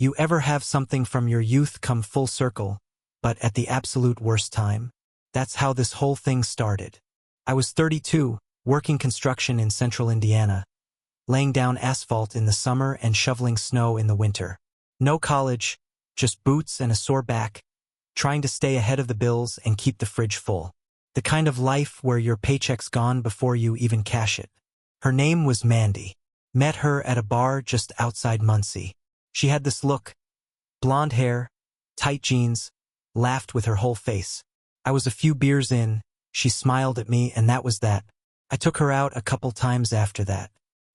You ever have something from your youth come full circle, but at the absolute worst time? That's how this whole thing started. I was 32, working construction in central Indiana, laying down asphalt in the summer and shoveling snow in the winter. No college, just boots and a sore back, trying to stay ahead of the bills and keep the fridge full. The kind of life where your paycheck's gone before you even cash it. Her name was Mandy. Met her at a bar just outside Muncie. She had this look, blonde hair, tight jeans, laughed with her whole face. I was a few beers in, she smiled at me, and that was that. I took her out a couple times after that.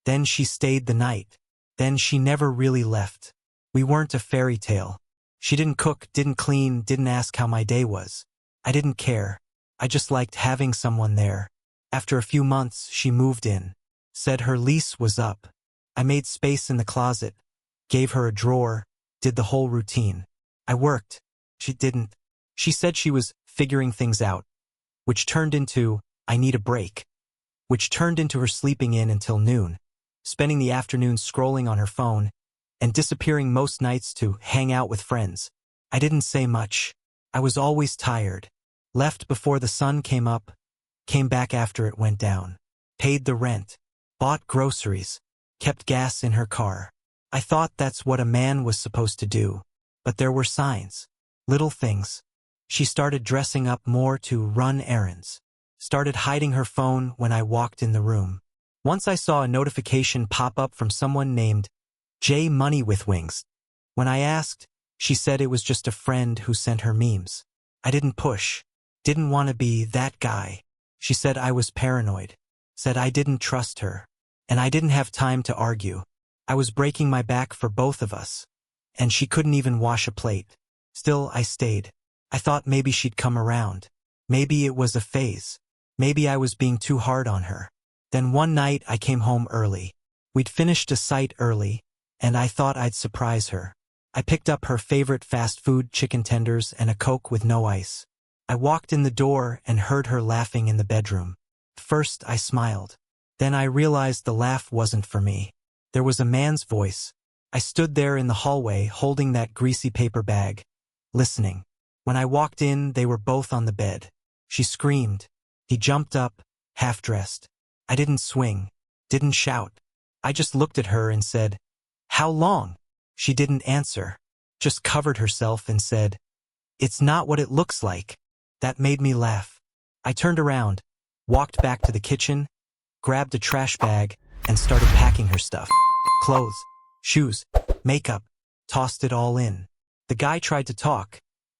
Then she stayed the night. Then she never really left. We weren't a fairy tale. She didn't cook, didn't clean, didn't ask how my day was. I didn't care. I just liked having someone there. After a few months, she moved in. Said her lease was up. I made space in the closet, gave her a drawer, did the whole routine. I worked. She didn't. She said she was figuring things out, which turned into, I need a break, which turned into her sleeping in until noon, spending the afternoon scrolling on her phone, and disappearing most nights to hang out with friends. I didn't say much. I was always tired. Left before the sun came up, came back after it went down. Paid the rent. Bought groceries. Kept gas in her car. I thought that's what a man was supposed to do. But there were signs. Little things. She started dressing up more to run errands. Started hiding her phone when I walked in the room. Once I saw a notification pop up from someone named J Money with Wings. When I asked, she said it was just a friend who sent her memes. I didn't push. Didn't want to be that guy. She said I was paranoid. Said I didn't trust her. And I didn't have time to argue. I was breaking my back for both of us. And she couldn't even wash a plate. Still, I stayed. I thought maybe she'd come around. Maybe it was a phase. Maybe I was being too hard on her. Then one night I came home early. We'd finished a site early, and I thought I'd surprise her. I picked up her favorite fast food chicken tenders and a Coke with no ice. I walked in the door and heard her laughing in the bedroom. First I smiled. Then I realized the laugh wasn't for me. There was a man's voice. I stood there in the hallway holding that greasy paper bag, listening. When I walked in, they were both on the bed. She screamed. He jumped up, half-dressed. I didn't swing, didn't shout. I just looked at her and said, "How long?" She didn't answer, just covered herself and said, "It's not what it looks like." That made me laugh. I turned around, walked back to the kitchen, grabbed a trash bag, and started packing her stuff. Clothes, shoes, makeup, tossed it all in. The guy tried to talk,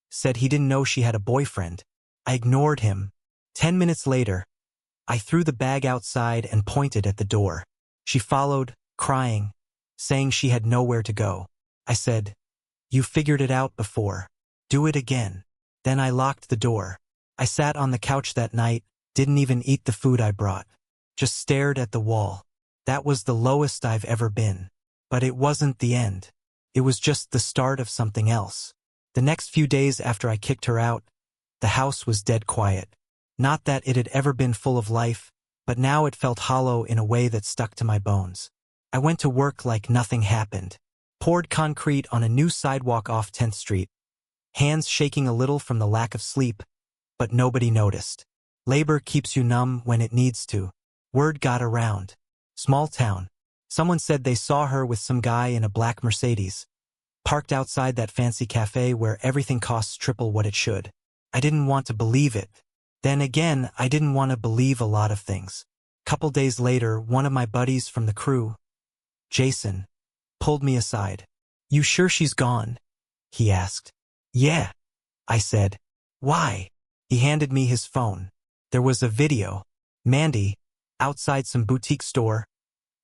said he didn't know she had a boyfriend. I ignored him. 10 minutes later, I threw the bag outside and pointed at the door. She followed, crying, saying she had nowhere to go. I said, "You figured it out before. Do it again." Then I locked the door. I sat on the couch that night, didn't even eat the food I brought. Just stared at the wall. That was the lowest I've ever been. But it wasn't the end. It was just the start of something else. The next few days after I kicked her out, the house was dead quiet. Not that it had ever been full of life, but now it felt hollow in a way that stuck to my bones. I went to work like nothing happened. Poured concrete on a new sidewalk off 10th Street. Hands shaking a little from the lack of sleep, but nobody noticed. Labor keeps you numb when it needs to. Word got around. Small town. Someone said they saw her with some guy in a black Mercedes, parked outside that fancy cafe where everything costs triple what it should. I didn't want to believe it. Then again, I didn't want to believe a lot of things. Couple days later, one of my buddies from the crew, Jason, pulled me aside. "You sure she's gone?" he asked. "Yeah," I said. "Why?" He handed me his phone. There was a video. Mandy, outside some boutique store,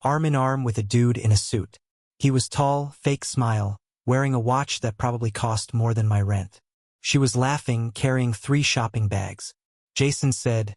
arm in arm with a dude in a suit. He was tall, fake smile, wearing a watch that probably cost more than my rent. She was laughing, carrying 3 shopping bags. Jason said,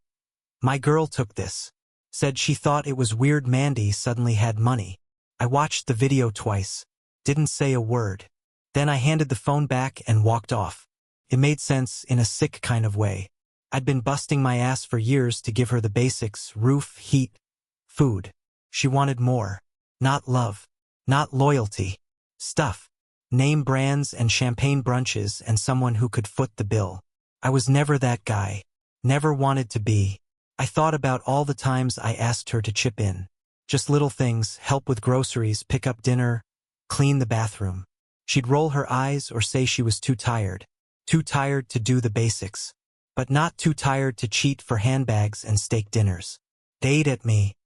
"My girl took this." Said she thought it was weird Mandy suddenly had money. I watched the video twice. Didn't say a word. Then I handed the phone back and walked off. It made sense in a sick kind of way. I'd been busting my ass for years to give her the basics: roof, heat, food. She wanted more. Not love. Not loyalty. Stuff. Name brands and champagne brunches and someone who could foot the bill. I was never that guy. Never wanted to be. I thought about all the times I asked her to chip in. Just little things, help with groceries, pick up dinner, clean the bathroom. She'd roll her eyes or say she was too tired. Too tired to do the basics. But not too tired to cheat for handbags and steak dinners. They'd at me.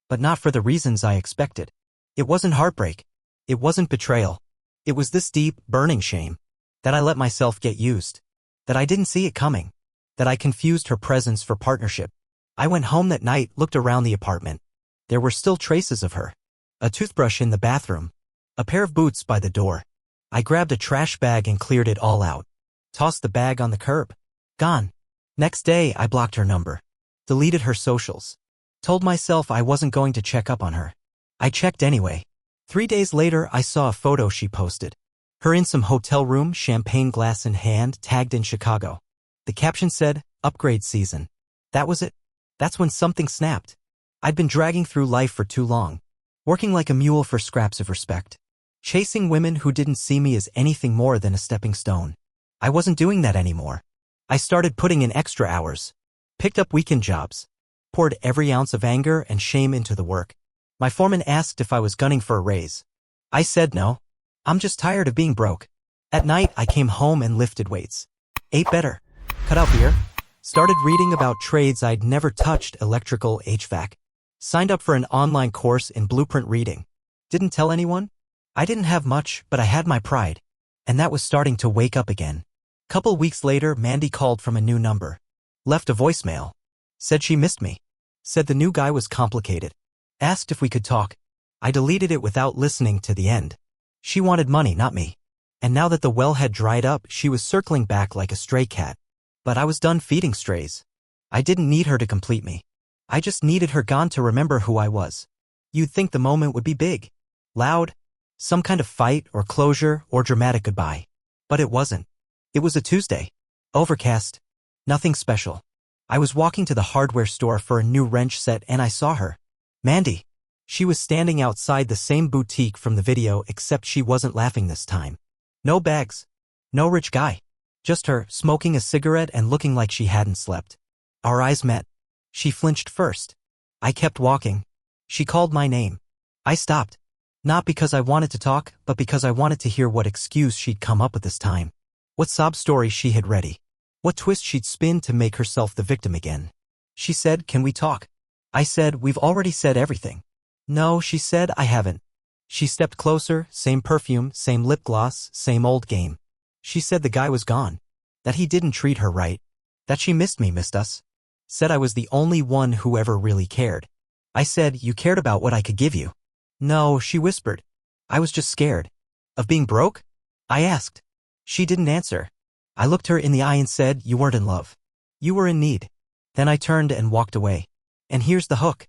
But not for the reasons I expected. It wasn't heartbreak. It wasn't betrayal. It was this deep, burning shame. That I let myself get used. That I didn't see it coming. That I confused her presence for partnership. I went home that night, looked around the apartment. There were still traces of her. A toothbrush in the bathroom. A pair of boots by the door. I grabbed a trash bag and cleared it all out. Tossed the bag on the curb. Gone. Next day, I blocked her number. Deleted her socials. Told myself I wasn't going to check up on her. I checked anyway. 3 days later, I saw a photo she posted. Her in some hotel room, champagne glass in hand, tagged in Chicago. The caption said, "Upgrade season." That was it. That's when something snapped. I'd been dragging through life for too long. Working like a mule for scraps of respect. Chasing women who didn't see me as anything more than a stepping stone. I wasn't doing that anymore. I started putting in extra hours. Picked up weekend jobs. Poured every ounce of anger and shame into the work. My foreman asked if I was gunning for a raise. I said no. I'm just tired of being broke. At night, I came home and lifted weights. Ate better. Cut out beer. Started reading about trades I'd never touched, electrical, HVAC. Signed up for an online course in blueprint reading. Didn't tell anyone. I didn't have much, but I had my pride. And that was starting to wake up again. Couple weeks later, Mandy called from a new number. Left a voicemail. Said she missed me. Said the new guy was complicated. Asked if we could talk. I deleted it without listening to the end. She wanted money, not me. And now that the well had dried up, she was circling back like a stray cat. But I was done feeding strays. I didn't need her to complete me. I just needed her gone to remember who I was. You'd think the moment would be big. Loud. Some kind of fight or closure or dramatic goodbye. But it wasn't. It was a Tuesday. Overcast. Nothing special. I was walking to the hardware store for a new wrench set and I saw her. Mandy. She was standing outside the same boutique from the video, except she wasn't laughing this time. No bags. No rich guy. Just her, smoking a cigarette and looking like she hadn't slept. Our eyes met. She flinched first. I kept walking. She called my name. I stopped. Not because I wanted to talk, but because I wanted to hear what excuse she'd come up with this time. What sob story she had ready. What twist she'd spin to make herself the victim again. She said, "Can we talk?" I said, "We've already said everything." No, she said, "I haven't." She stepped closer, same perfume, same lip gloss, same old game. She said the guy was gone. That he didn't treat her right. That she missed me, missed us. Said I was the only one who ever really cared. I said, "You cared about what I could give you." No, she whispered. I was just scared. Of being broke? I asked. She didn't answer. I looked her in the eye and said, "You weren't in love. You were in need." Then I turned and walked away. And here's the hook.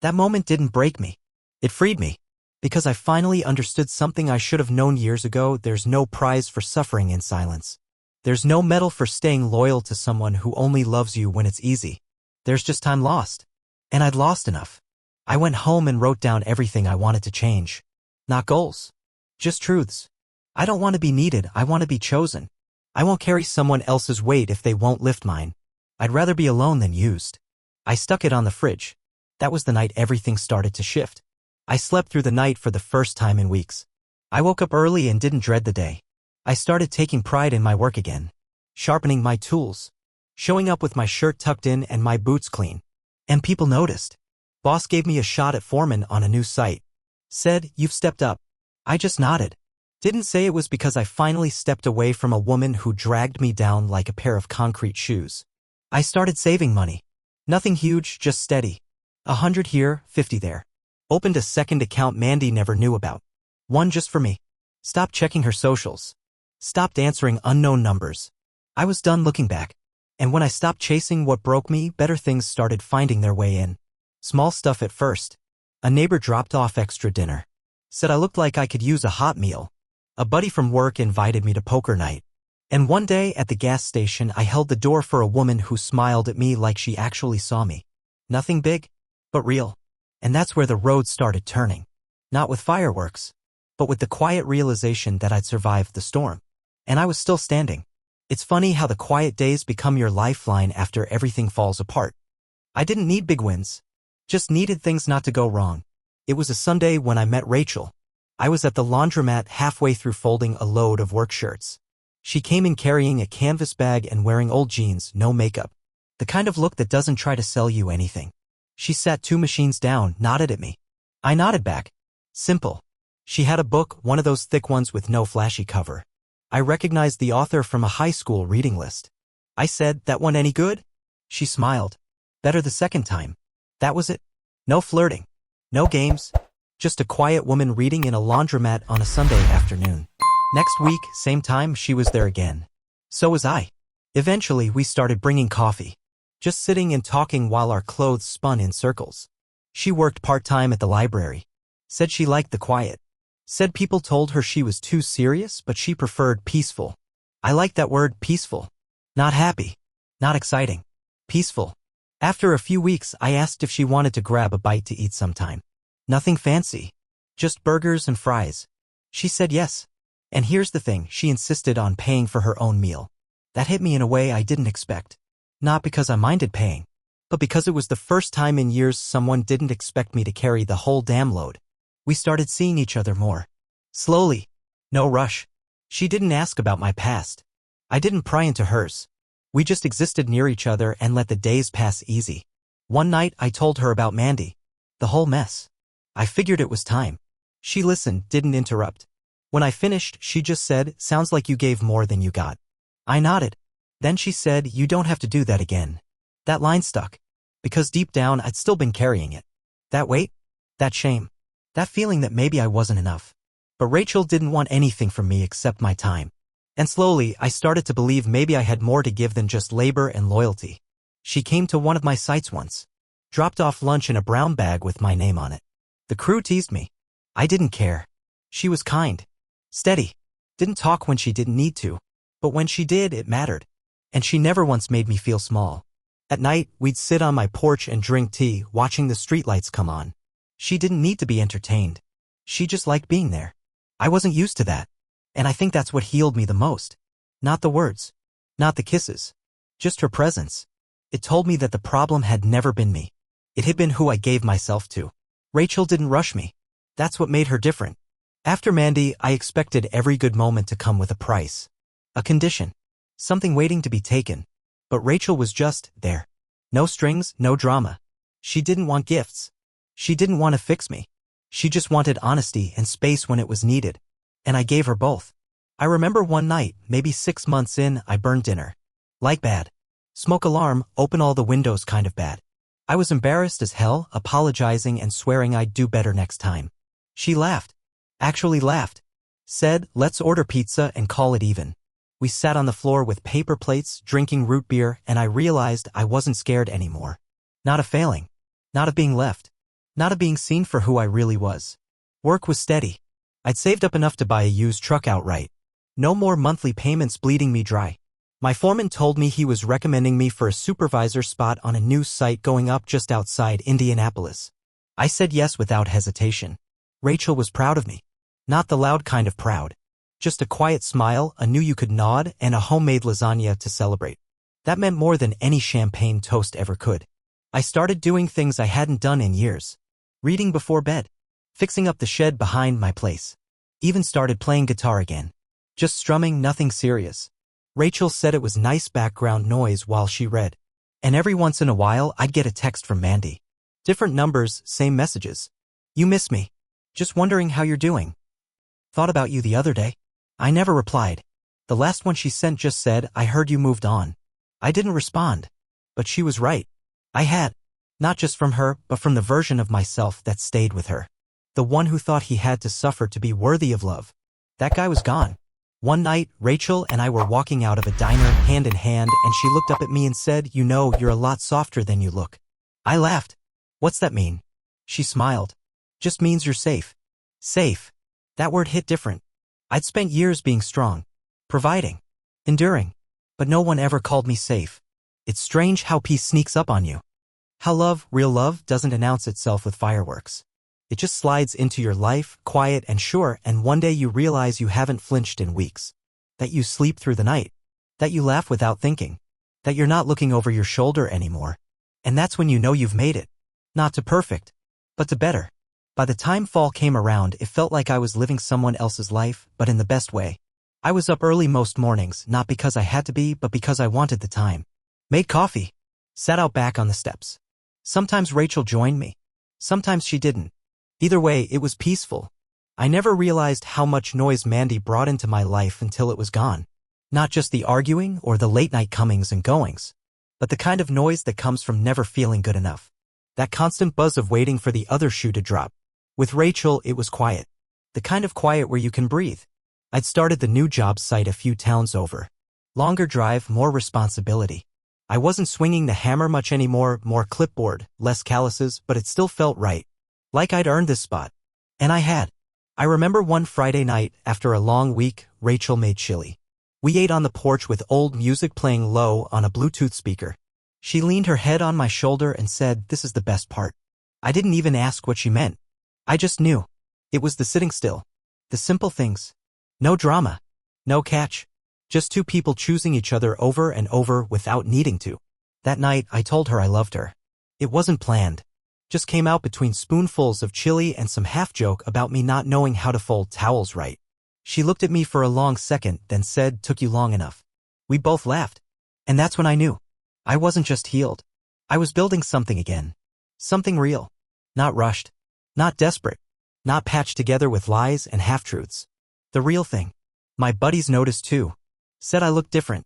That moment didn't break me. It freed me. Because I finally understood something I should have known years ago. There's no prize for suffering in silence. There's no medal for staying loyal to someone who only loves you when it's easy. There's just time lost. And I'd lost enough. I went home and wrote down everything I wanted to change. Not goals. Just truths. I don't want to be needed, I want to be chosen. I won't carry someone else's weight if they won't lift mine. I'd rather be alone than used. I stuck it on the fridge. That was the night everything started to shift. I slept through the night for the first time in weeks. I woke up early and didn't dread the day. I started taking pride in my work again. Sharpening my tools. Showing up with my shirt tucked in and my boots clean. And people noticed. Boss gave me a shot at foreman on a new site. Said, "You've stepped up." I just nodded. Didn't say it was because I finally stepped away from a woman who dragged me down like a pair of concrete shoes. I started saving money. Nothing huge, just steady. 100 here, 50 there. Opened a second account Mandy never knew about. One just for me. Stopped checking her socials. Stopped answering unknown numbers. I was done looking back. And when I stopped chasing what broke me, better things started finding their way in. Small stuff at first. A neighbor dropped off extra dinner. Said I looked like I could use a hot meal. A buddy from work invited me to poker night. And one day at the gas station I held the door for a woman who smiled at me like she actually saw me. Nothing big, but real. And that's where the road started turning. Not with fireworks, but with the quiet realization that I'd survived the storm. And I was still standing. It's funny how the quiet days become your lifeline after everything falls apart. I didn't need big wins. Just needed things not to go wrong. It was a Sunday when I met Rachel. I was at the laundromat halfway through folding a load of work shirts. She came in carrying a canvas bag and wearing old jeans, no makeup. The kind of look that doesn't try to sell you anything. She sat 2 machines down, nodded at me. I nodded back. Simple. She had a book, one of those thick ones with no flashy cover. I recognized the author from a high school reading list. I said, "That one any good?" She smiled. "Better the second time." That was it. No flirting. No games. Just a quiet woman reading in a laundromat on a Sunday afternoon. Next week, same time, she was there again. So was I. Eventually, we started bringing coffee. Just sitting and talking while our clothes spun in circles. She worked part-time at the library. Said she liked the quiet. Said people told her she was too serious, but she preferred peaceful. I liked that word, peaceful. Not happy. Not exciting. Peaceful. After a few weeks, I asked if she wanted to grab a bite to eat sometime. Nothing fancy. Just burgers and fries. She said yes. And here's the thing, she insisted on paying for her own meal. That hit me in a way I didn't expect. Not because I minded paying, but because it was the first time in years someone didn't expect me to carry the whole damn load. We started seeing each other more. Slowly. No rush. She didn't ask about my past. I didn't pry into hers. We just existed near each other and let the days pass easy. One night I told her about Mandy. The whole mess. I figured it was time. She listened, didn't interrupt. When I finished, she just said, "Sounds like you gave more than you got." I nodded. Then she said, "You don't have to do that again." That line stuck. Because deep down I'd still been carrying it. That weight. That shame. That feeling that maybe I wasn't enough. But Rachel didn't want anything from me except my time. And slowly, I started to believe maybe I had more to give than just labor and loyalty. She came to one of my sites once. Dropped off lunch in a brown bag with my name on it. The crew teased me. I didn't care. She was kind. Steady. Didn't talk when she didn't need to. But when she did, it mattered. And she never once made me feel small. At night, we'd sit on my porch and drink tea, watching the streetlights come on. She didn't need to be entertained. She just liked being there. I wasn't used to that. And I think that's what healed me the most. Not the words. Not the kisses. Just her presence. It told me that the problem had never been me. It had been who I gave myself to. Rachel didn't rush me. That's what made her different. After Mandy, I expected every good moment to come with a price. A condition. Something waiting to be taken. But Rachel was just there. No strings, no drama. She didn't want gifts. She didn't want to fix me. She just wanted honesty and space when it was needed. And I gave her both. I remember one night, maybe 6 months in, I burned dinner. Like bad. Smoke alarm, open all the windows kind of bad. I was embarrassed as hell, apologizing and swearing I'd do better next time. She laughed. Actually laughed. Said, "Let's order pizza and call it even." We sat on the floor with paper plates, drinking root beer, and I realized I wasn't scared anymore. Not of failing. Not of being left. Not of being seen for who I really was. Work was steady. I'd saved up enough to buy a used truck outright. No more monthly payments bleeding me dry. My foreman told me he was recommending me for a supervisor spot on a new site going up just outside Indianapolis. I said yes without hesitation. Rachel was proud of me. Not the loud kind of proud. Just a quiet smile, a "knew you could" nod, and a homemade lasagna to celebrate. That meant more than any champagne toast ever could. I started doing things I hadn't done in years. Reading before bed. Fixing up the shed behind my place. Even started playing guitar again. Just strumming, nothing serious. Rachel said it was nice background noise while she read. And every once in a while, I'd get a text from Mandy. Different numbers, same messages. "You miss me. Just wondering how you're doing. Thought about you the other day." I never replied. The last one she sent just said, "I heard you moved on." I didn't respond. But she was right. I had. Not just from her, but from the version of myself that stayed with her. The one who thought he had to suffer to be worthy of love. That guy was gone. One night, Rachel and I were walking out of a diner hand in hand, and she looked up at me and said, "You know, you're a lot softer than you look." I laughed. "What's that mean?" She smiled. "Just means you're safe." Safe. That word hit different. I'd spent years being strong. Providing. Enduring. But no one ever called me safe. It's strange how peace sneaks up on you. How love, real love, doesn't announce itself with fireworks. It just slides into your life, quiet and sure, and one day you realize you haven't flinched in weeks. That you sleep through the night. That you laugh without thinking. That you're not looking over your shoulder anymore. And that's when you know you've made it. Not to perfect, but to better. By the time fall came around, it felt like I was living someone else's life, but in the best way. I was up early most mornings, not because I had to be, but because I wanted the time. Made coffee. Sat out back on the steps. Sometimes Rachel joined me. Sometimes she didn't. Either way, it was peaceful. I never realized how much noise Mandy brought into my life until it was gone. Not just the arguing or the late-night comings and goings, but the kind of noise that comes from never feeling good enough. That constant buzz of waiting for the other shoe to drop. With Rachel, it was quiet. The kind of quiet where you can breathe. I'd started the new job site a few towns over. Longer drive, more responsibility. I wasn't swinging the hammer much anymore, more clipboard, less calluses, but it still felt right. Like I'd earned this spot. And I had. I remember one Friday night, after a long week, Rachel made chili. We ate on the porch with old music playing low on a Bluetooth speaker. She leaned her head on my shoulder and said, "This is the best part." I didn't even ask what she meant. I just knew. It was the sitting still. The simple things. No drama. No catch. Just two people choosing each other over and over without needing to. That night, I told her I loved her. It wasn't planned. Just came out between spoonfuls of chili and some half-joke about me not knowing how to fold towels right. She looked at me for a long second, then said, "Took you long enough." We both laughed. And that's when I knew. I wasn't just healed. I was building something again. Something real. Not rushed. Not desperate. Not patched together with lies and half-truths. The real thing. My buddies noticed too. Said I looked different.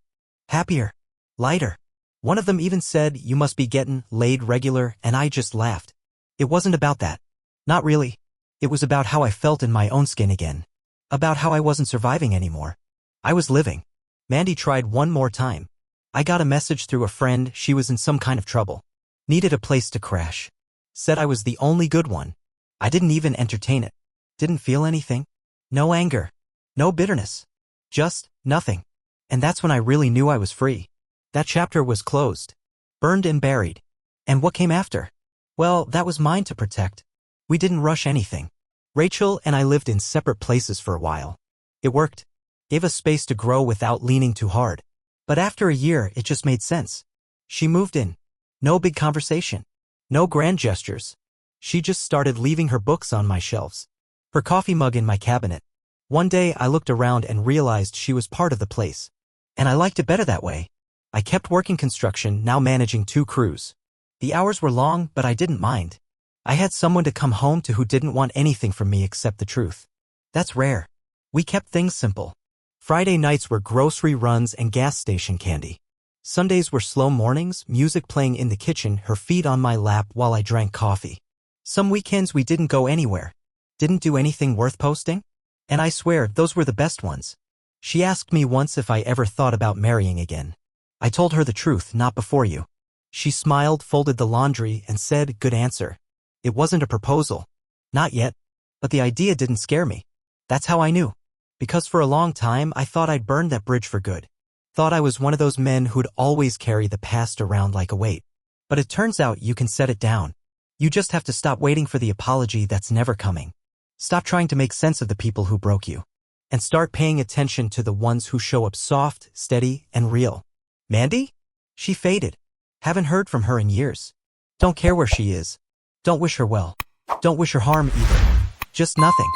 Happier. Lighter. One of them even said, "You must be getting laid regular," and I just laughed. It wasn't about that. Not really. It was about how I felt in my own skin again. About how I wasn't surviving anymore. I was living. Mandy tried one more time. I got a message through a friend she was in some kind of trouble. Needed a place to crash. Said I was the only good one. I didn't even entertain it. Didn't feel anything. No anger. No bitterness. Just nothing. And that's when I really knew I was free. That chapter was closed. Burned and buried. And what came after? Well, that was mine to protect. We didn't rush anything. Rachel and I lived in separate places for a while. It worked. Gave us space to grow without leaning too hard. But after a year, it just made sense. She moved in. No big conversation. No grand gestures. She just started leaving her books on my shelves. Her coffee mug in my cabinet. One day I looked around and realized she was part of the place. And I liked it better that way. I kept working construction, now managing 2 crews. The hours were long, but I didn't mind. I had someone to come home to who didn't want anything from me except the truth. That's rare. We kept things simple. Friday nights were grocery runs and gas station candy. Sundays were slow mornings, music playing in the kitchen, her feet on my lap while I drank coffee. Some weekends we didn't go anywhere. Didn't do anything worth posting. And I swear, those were the best ones. She asked me once if I ever thought about marrying again. I told her the truth, not before you. She smiled, folded the laundry, and said, "Good answer." It wasn't a proposal. Not yet. But the idea didn't scare me. That's how I knew. Because for a long time, I thought I'd burned that bridge for good. Thought I was one of those men who'd always carry the past around like a weight. But it turns out you can set it down. You just have to stop waiting for the apology that's never coming. Stop trying to make sense of the people who broke you. And start paying attention to the ones who show up soft, steady, and real. Mandy? She faded. Haven't heard from her in years. Don't care where she is. Don't wish her well. Don't wish her harm either. Just nothing.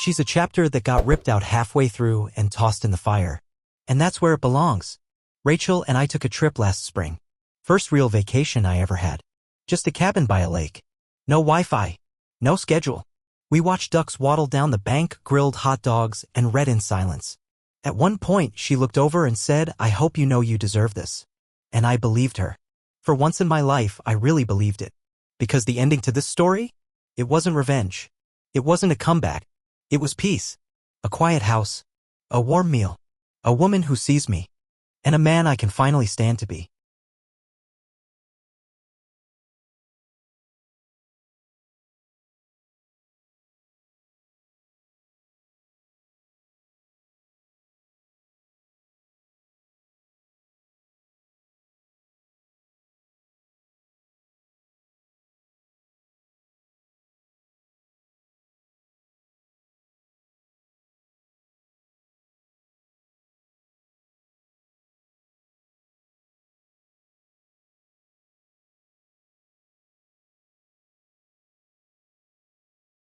She's a chapter that got ripped out halfway through and tossed in the fire. And that's where it belongs. Rachel and I took a trip last spring. First real vacation I ever had. Just a cabin by a lake. No Wi-Fi. No schedule. We watched ducks waddle down the bank, grilled hot dogs, and read in silence. At one point, she looked over and said, "I hope you know you deserve this." And I believed her. For once in my life, I really believed it. Because the ending to this story? It wasn't revenge. It wasn't a comeback. It was peace. A quiet house. A warm meal. A woman who sees me. And a man I can finally stand to be.